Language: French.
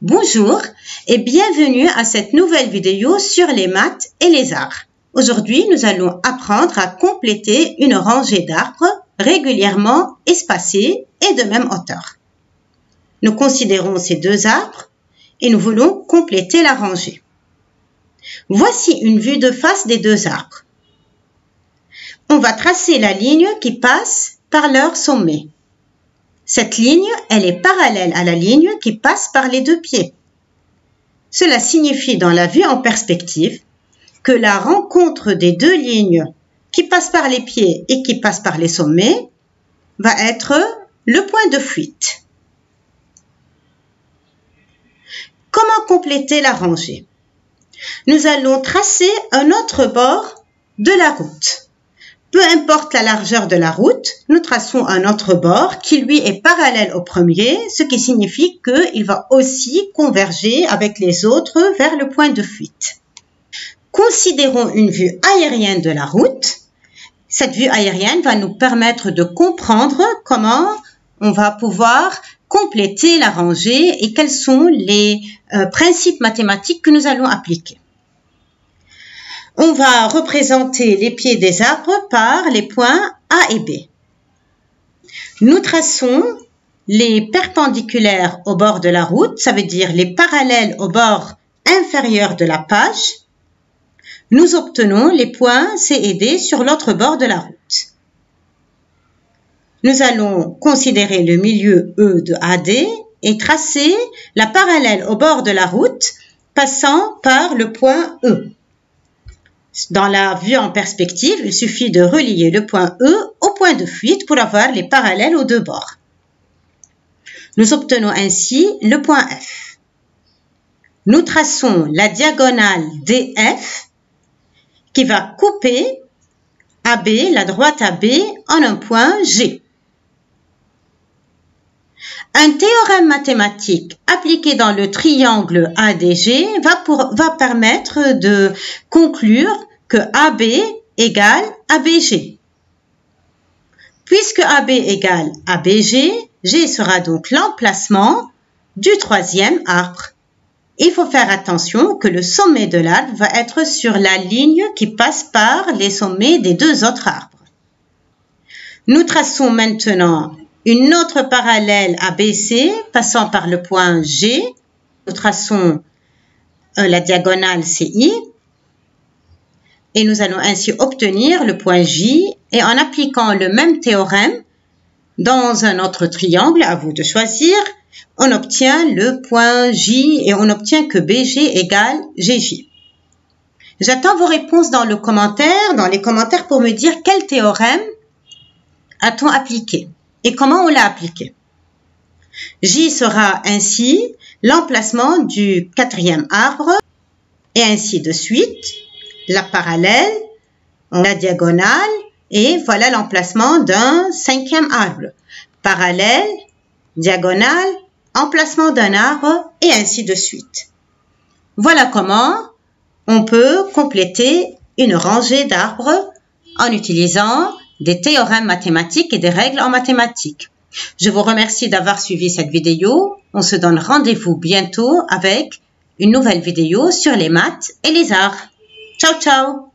Bonjour et bienvenue à cette nouvelle vidéo sur les maths et les arts. Aujourd'hui, nous allons apprendre à compléter une rangée d'arbres régulièrement espacés et de même hauteur. Nous considérons ces deux arbres et nous voulons compléter la rangée. Voici une vue de face des deux arbres. On va tracer la ligne qui passe par leur sommet. Cette ligne, elle est parallèle à la ligne qui passe par les deux pieds. Cela signifie dans la vue en perspective que la rencontre des deux lignes qui passent par les pieds et qui passent par les sommets va être le point de fuite. Comment compléter la rangée? Nous allons tracer un autre bord de la route. Peu importe la largeur de la route, nous traçons un autre bord qui lui est parallèle au premier, ce qui signifie qu'il va aussi converger avec les autres vers le point de fuite. Considérons une vue aérienne de la route. Cette vue aérienne va nous permettre de comprendre comment on va pouvoir compléter la rangée et quels sont les principes mathématiques que nous allons appliquer. On va représenter les pieds des arbres par les points A et B. Nous traçons les perpendiculaires au bord de la route, ça veut dire les parallèles au bord inférieur de la page. Nous obtenons les points C et D sur l'autre bord de la route. Nous allons considérer le milieu E de AD et tracer la parallèle au bord de la route passant par le point E. Dans la vue en perspective, il suffit de relier le point E au point de fuite pour avoir les parallèles aux deux bords. Nous obtenons ainsi le point F. Nous traçons la diagonale DF qui va couper AB, la droite AB, en un point G. Un théorème mathématique appliqué dans le triangle ADG va permettre de conclure que AB égale ABG. Puisque AB égale ABG, G sera donc l'emplacement du troisième arbre. Il faut faire attention que le sommet de l'arbre va être sur la ligne qui passe par les sommets des deux autres arbres. Nous traçons maintenant une autre parallèle ABC passant par le point G. Nous traçons la diagonale CI et nous allons ainsi obtenir le point J. Et en appliquant le même théorème dans un autre triangle, à vous de choisir, on obtient le point J et on obtient que BG égale GJ. J'attends vos réponses dans les commentaires pour me dire quel théorème a-t-on appliqué et comment on l'a appliqué. J sera ainsi l'emplacement du quatrième arbre et ainsi de suite, la parallèle, la diagonale et voilà l'emplacement d'un cinquième arbre. Parallèle, diagonale, emplacement d'un arbre et ainsi de suite. Voilà comment on peut compléter une rangée d'arbres en utilisant des théorèmes mathématiques et des règles en mathématiques. Je vous remercie d'avoir suivi cette vidéo. On se donne rendez-vous bientôt avec une nouvelle vidéo sur les maths et les arts. Ciao, ciao!